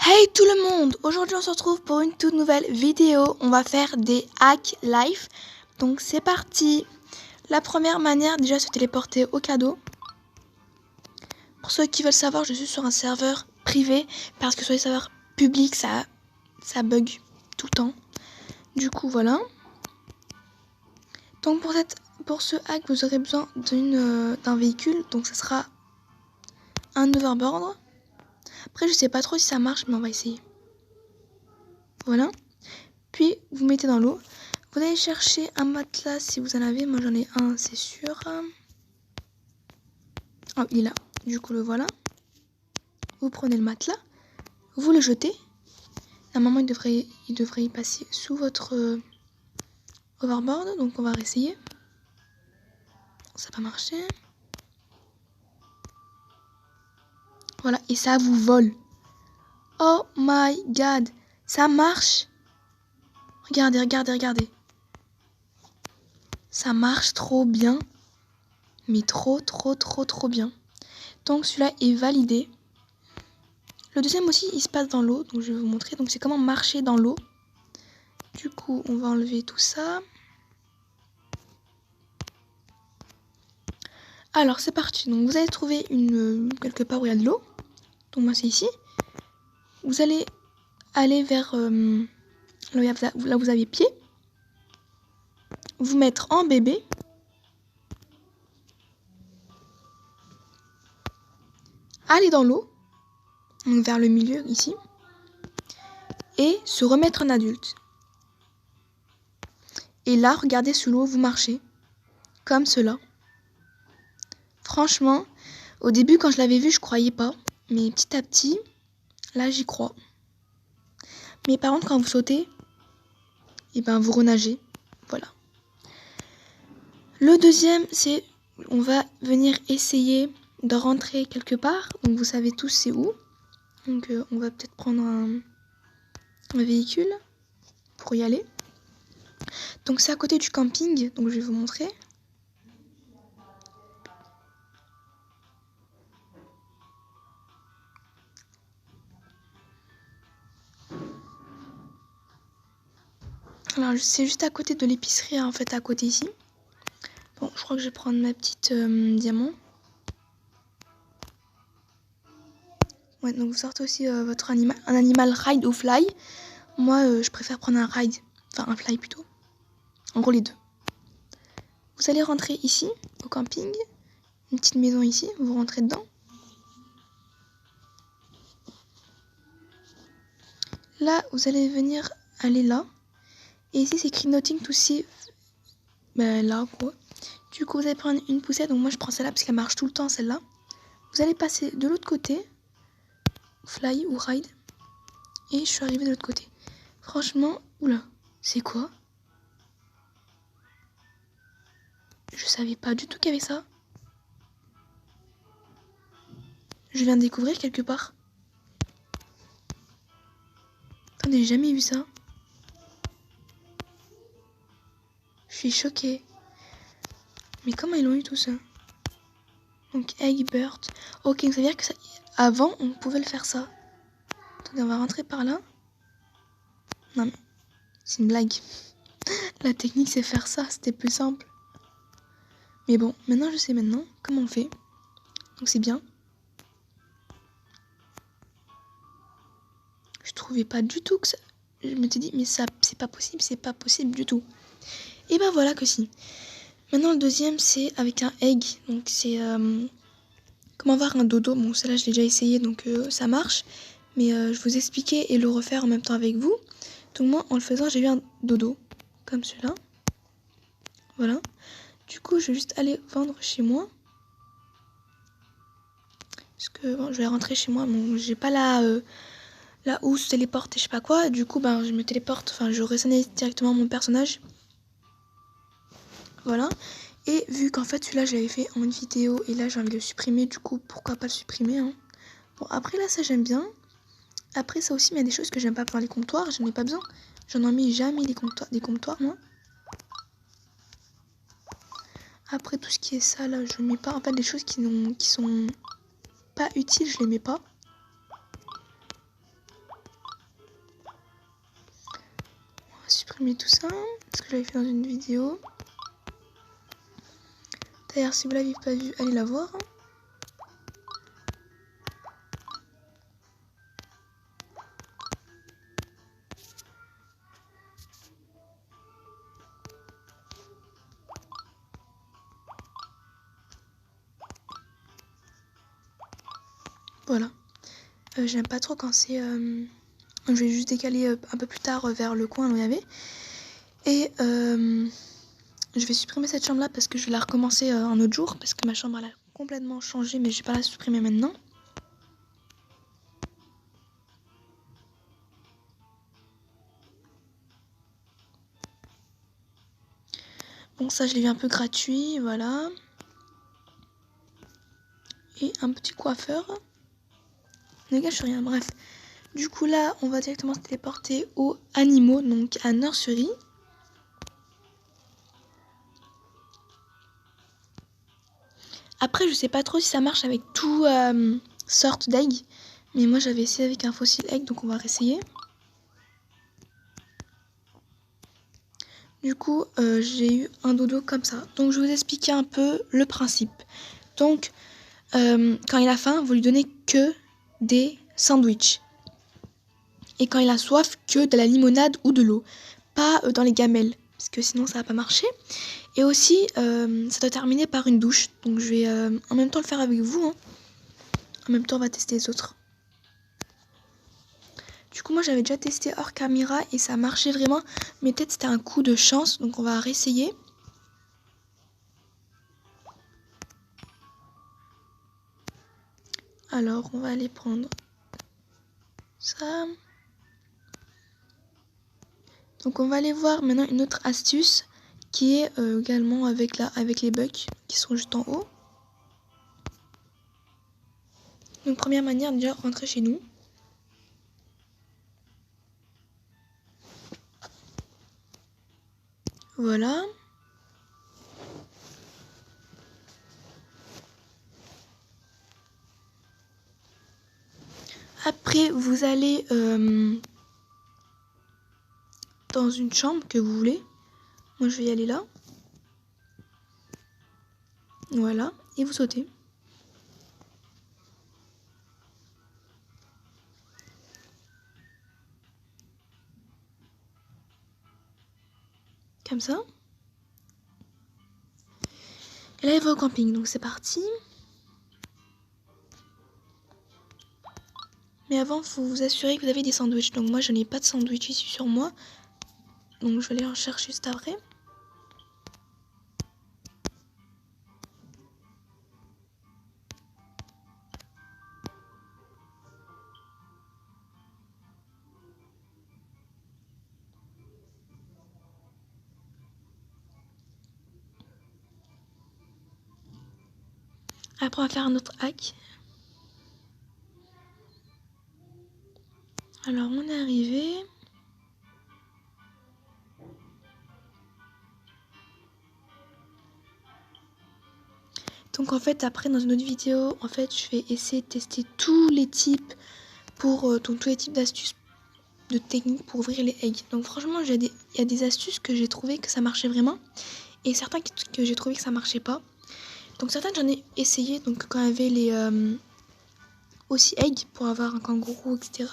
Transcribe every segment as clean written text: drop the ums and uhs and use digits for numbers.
Hey tout le monde! Aujourd'hui on se retrouve pour une toute nouvelle vidéo. On va faire des hacks live. Donc c'est parti! La première manière déjà se téléporter au cadeau. Pour ceux qui veulent savoir, je suis sur un serveur privé parce que sur les serveurs publics ça bug tout le temps. Du coup voilà. Donc pour ce hack vous aurez besoin d'un véhicule. Donc ça sera un hoverboard. Après je sais pas trop si ça marche mais on va essayer. Voilà. Puis vous mettez dans l'eau. Vous allez chercher un matelas si vous en avez. Moi j'en ai un, c'est sûr. Oh, il est là. Du coup le voilà. Vous prenez le matelas. Vous le jetez. Normalement il devrait y passer sous votre hoverboard. Donc on va réessayer. Ça n'a pas marché. Voilà. Et ça vous vole. Oh my god. Ça marche. Regardez, regardez, regardez. Ça marche trop bien. Mais trop bien. Donc celui-là est validé. Le deuxième aussi, il se passe dans l'eau. Donc je vais vous montrer. Donc c'est comment marcher dans l'eau. Du coup, on va enlever tout ça. Alors c'est parti. Donc vous allez trouver quelque part où il y a de l'eau. Donc moi c'est ici. Vous allez aller vers là où vous avez pied. Vous mettre en bébé. Aller dans l'eau. Donc vers le milieu ici. Et se remettre en adulte. Et là, regardez sous l'eau, vous marchez. Comme cela. Franchement, au début quand je l'avais vu, je croyais pas. Mais petit à petit, là j'y crois. Mais par contre, quand vous sautez, et ben vous renagez. Voilà. Le deuxième, c'est on va venir essayer de rentrer quelque part. Donc vous savez tous c'est où. Donc on va peut-être prendre un véhicule pour y aller. Donc c'est à côté du camping. Donc je vais vous montrer. Alors c'est juste à côté de l'épicerie en fait, à côté ici. Bon, je crois que je vais prendre ma petite diamant. Ouais, donc vous sortez aussi votre animal, un animal ride ou fly. Moi, je préfère prendre un ride, enfin un fly plutôt. En gros les deux. Vous allez rentrer ici, au camping. Une petite maison ici, vous rentrez dedans. Là, vous allez venir aller là. Et ici, c'est écrit Nothing to see. Ben là, quoi. Du coup, vous allez prendre une poussette. Donc moi, je prends celle-là parce qu'elle marche tout le temps, celle-là. Vous allez passer de l'autre côté. Fly ou ride. Et je suis arrivée de l'autre côté. Franchement, oula, c'est quoi? Je savais pas du tout qu'il y avait ça. Je viens de découvrir quelque part. Attendez, j'ai jamais vu ça. Je suis choquée. Mais comment ils l'ont eu tout ça? Donc Egg Bird. Ok, ça veut dire que ça... avant on pouvait le faire ça. Attendez, on va rentrer par là. Non mais c'est une blague. La technique c'est faire ça, c'était plus simple. Mais bon, maintenant je sais maintenant comment on fait. Donc c'est bien. Je trouvais pas du tout que ça... Je me suis dit mais ça c'est pas possible du tout. Et ben voilà que si. Maintenant le deuxième c'est avec un egg. Donc c'est comment avoir un dodo. Bon celle-là je l'ai déjà essayé donc ça marche. Mais je vous expliquer et le refaire en même temps avec vous. Donc moi en le faisant j'ai eu un dodo. Comme celui-là. Voilà. Du coup je vais juste aller vendre chez moi. Parce que bon, je vais rentrer chez moi. Bon, j'ai pas là où se téléporte et je sais pas quoi. Du coup ben je me téléporte. Enfin je resonnais directement mon personnage. Voilà. Et vu qu'en fait celui-là je l'avais fait en vidéo et là j'ai envie de le supprimer, du coup pourquoi pas le supprimer hein. Bon après là ça j'aime bien. Après ça aussi mais il y a des choses que j'aime pas. Enfin les comptoirs j'en ai pas besoin. J'en ai mis jamais des comptoirs moi. Après tout ce qui est ça là je mets pas. En fait des choses qui sont pas utiles je les mets pas. supprimer tout ça, parce que j'avais fait dans une vidéo. D'ailleurs, si vous l'avez pas vue, allez la voir. Voilà. J'aime pas trop quand c'est... Je vais juste décaler un peu plus tard vers le coin où il y avait. Et je vais supprimer cette chambre là parce que je vais la recommencer un autre jour. Parce que ma chambre elle a complètement changé, mais je vais pas la supprimer maintenant. Bon, ça je l'ai vu un peu gratuit, voilà. Et un petit coiffeur. Ne gâche rien, bref. Du coup là, on va directement se téléporter aux animaux, donc à Nursery. Après, je sais pas trop si ça marche avec tout sorte d'egg. Mais moi, j'avais essayé avec un fossile egg, donc on va réessayer. Du coup, j'ai eu un dodo comme ça. Donc, je vais vous expliquer un peu le principe. Donc, quand il a faim, vous lui donnez que des sandwichs. Et quand il a soif, que de la limonade ou de l'eau. Pas dans les gamelles, parce que sinon, ça va pas marcher. Et aussi, ça doit terminer par une douche. Donc, je vais en même temps le faire avec vous. Hein. En même temps, on va tester les autres. Du coup, moi, j'avais déjà testé hors caméra et ça marchait vraiment. Mais peut-être c'était un coup de chance. Donc, on va réessayer. Alors, on va aller prendre ça. Donc, on va aller voir maintenant une autre astuce qui est également avec les bugs qui sont juste en haut. Donc, première manière, déjà, rentrer chez nous. Voilà. Après, vous allez dans une chambre que vous voulez. Moi, je vais y aller là. Voilà. Et vous sautez. Comme ça. Et là, il va au camping. Donc, c'est parti. Mais avant, il faut vous assurer que vous avez des sandwichs. Donc, moi, je n'ai pas de sandwich ici sur moi. Donc, je vais aller en chercher juste après. Après, on va faire un autre hack. Alors, on est arrivé. Donc, en fait, après, dans une autre vidéo, en fait, je vais essayer de tester tous les types tous les types d'astuces, de techniques pour ouvrir les eggs. Donc, franchement, il y a des astuces que j'ai trouvé que ça marchait vraiment. Et certains que j'ai trouvé que ça marchait pas. Donc, certains, j'en ai essayé. Donc, quand il y avait les... aussi egg pour avoir un kangourou, etc.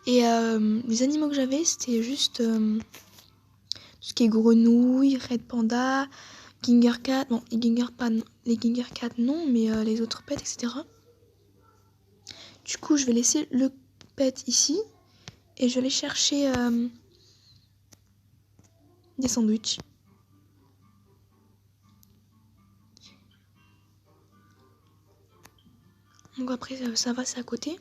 Et les animaux que j'avais, c'était juste tout ce qui est grenouille, red panda, ginger cat. Bon, les ginger cat non, mais les autres pets, etc. Du coup, je vais laisser le pet ici et je vais aller chercher des sandwichs. Donc après, ça va, c'est à côté.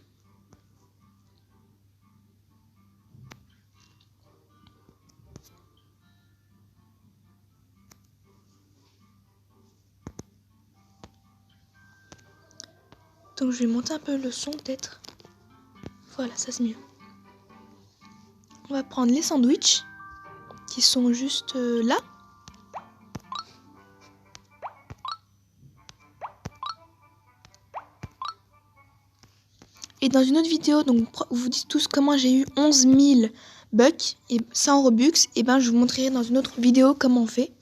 Donc je vais monter un peu le son peut-être. Voilà, ça c'est mieux. On va prendre les sandwichs qui sont juste là. Et dans une autre vidéo, donc vous dites tous comment j'ai eu 11 000 bucks et 100 Robux, et ben je vous montrerai dans une autre vidéo comment on fait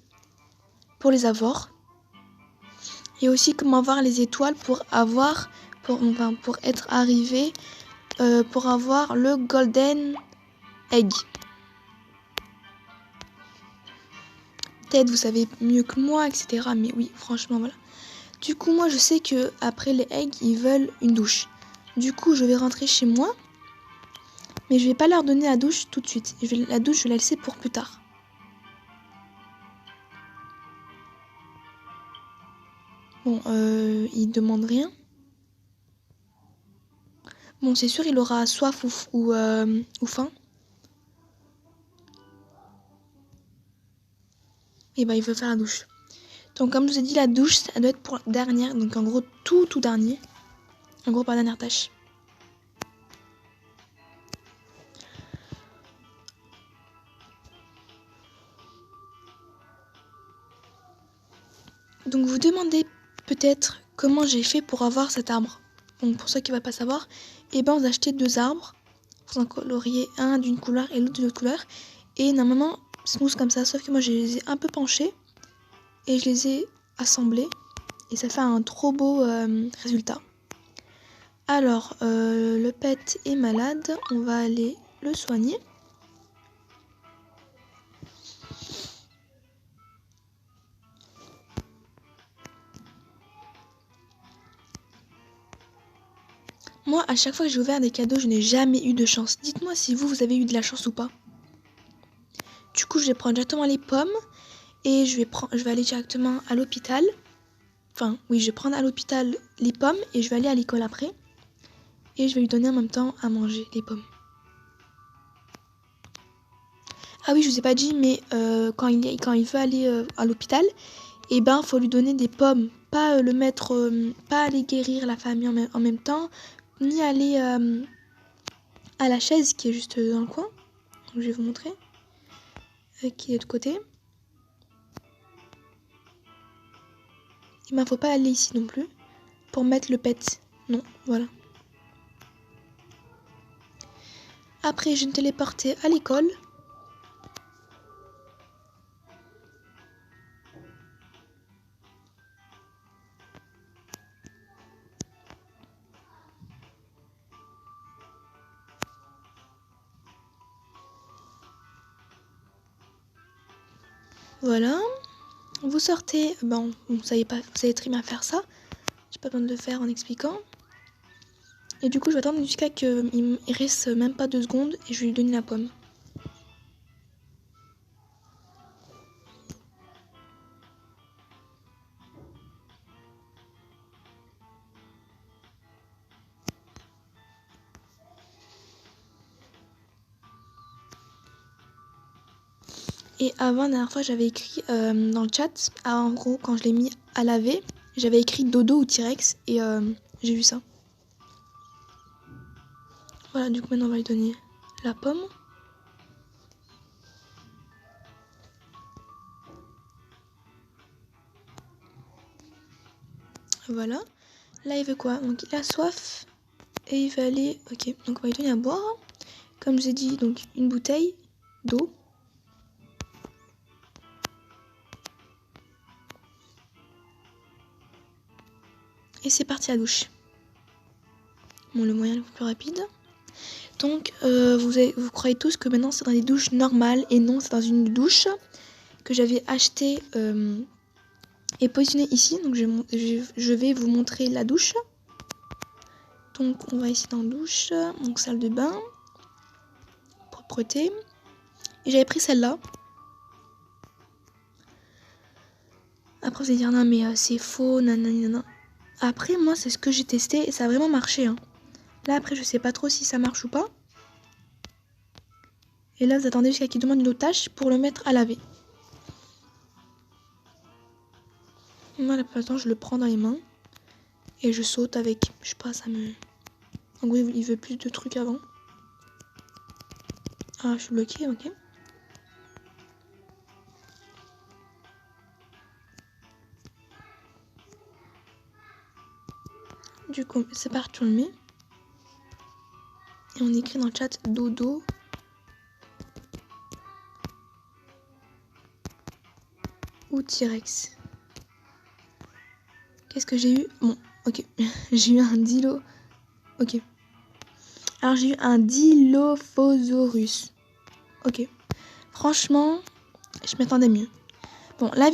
pour les avoir. Et aussi comment avoir les étoiles pour être arrivé pour avoir le golden egg. Peut-être vous savez mieux que moi, etc. Mais oui, franchement, voilà. Du coup, moi, je sais que après les eggs, ils veulent une douche. Du coup, je vais rentrer chez moi. Mais je vais pas leur donner la douche tout de suite. La douche, je vais la laisser pour plus tard. Bon, il demande rien. Bon, c'est sûr, il aura soif ou faim. Et bah, il veut faire la douche. Donc, comme je vous ai dit, la douche, ça doit être pour la dernière. Donc, en gros, tout dernier. En gros, par dernière tâche. Donc, vous demandez peut-être comment j'ai fait pour avoir cet arbre. Donc, pour ceux qui ne veulent pas savoir, et ben, vous achetez 2 arbres. Vous en coloriez un d'une couleur et l'autre d'une autre couleur. Et normalement, smooth comme ça. Sauf que moi, je les ai un peu penchés. Et je les ai assemblés. Et ça fait un trop beau résultat. Alors, le pet est malade. On va aller le soigner. Moi, à chaque fois que j'ai ouvert des cadeaux, je n'ai jamais eu de chance. Dites-moi si vous avez eu de la chance ou pas. Du coup, je vais prendre directement les pommes. Et je vais aller directement à l'hôpital. Enfin, oui, je vais prendre à l'hôpital les pommes. Et je vais aller à l'école après. Et je vais lui donner en même temps à manger les pommes. Ah oui, je vous ai pas dit, mais quand il veut aller à l'hôpital, et ben faut lui donner des pommes, pas le mettre, pas aller guérir la famille en même temps, ni aller à la chaise qui est juste dans le coin. Donc je vais vous montrer, qui est de côté. Et ben faut pas aller ici non plus pour mettre le pet. Non, voilà. Après, je vais me téléporter à l'école. Voilà. Vous sortez, bon, vous savez très bien faire ça. J'ai pas besoin de le faire en expliquant. Et du coup, je vais attendre jusqu'à qu'il reste même pas 2 secondes et je vais lui donner la pomme. Et avant, la dernière fois, j'avais écrit dans le chat, en gros, quand je l'ai mis à laver, j'avais écrit dodo ou T-Rex et j'ai vu ça. Voilà, du coup, maintenant, on va lui donner la pomme. Voilà. Là, il veut quoi? Donc, il a soif et il va aller... Ok, donc on va lui donner à boire. Comme je vous ai dit, donc une bouteille d'eau. Et c'est parti à la douche. Bon, le moyen le plus rapide. Donc, vous croyez tous que maintenant c'est dans des douches normales. Et non, c'est dans une douche que j'avais achetée et positionnée ici. Donc, je vais vous montrer la douche. Donc, on va ici dans la douche. Donc, salle de bain. Propreté. Et j'avais pris celle-là. Après, vous allez dire, non, mais c'est faux, nanana. Après, moi, c'est ce que j'ai testé et ça a vraiment marché. Hein. Là, après, je sais pas trop si ça marche ou pas. Et là, vous attendez jusqu'à qu'il demande une autre tâche pour le mettre à laver. Moi, la plupart du temps, je le prends dans les mains. Et je saute avec. Je sais pas, ça me... En gros, il veut plus de trucs avant. Ah, je suis bloquée, ok. Du coup, c'est parti, on le met. Et on écrit dans le chat dodo ou T-Rex. Qu'est-ce que j'ai eu? Bon, ok. J'ai eu un Dilo. Ok. Alors j'ai eu un Dilophosaurus. Ok. Franchement, je m'attendais mieux. Bon, la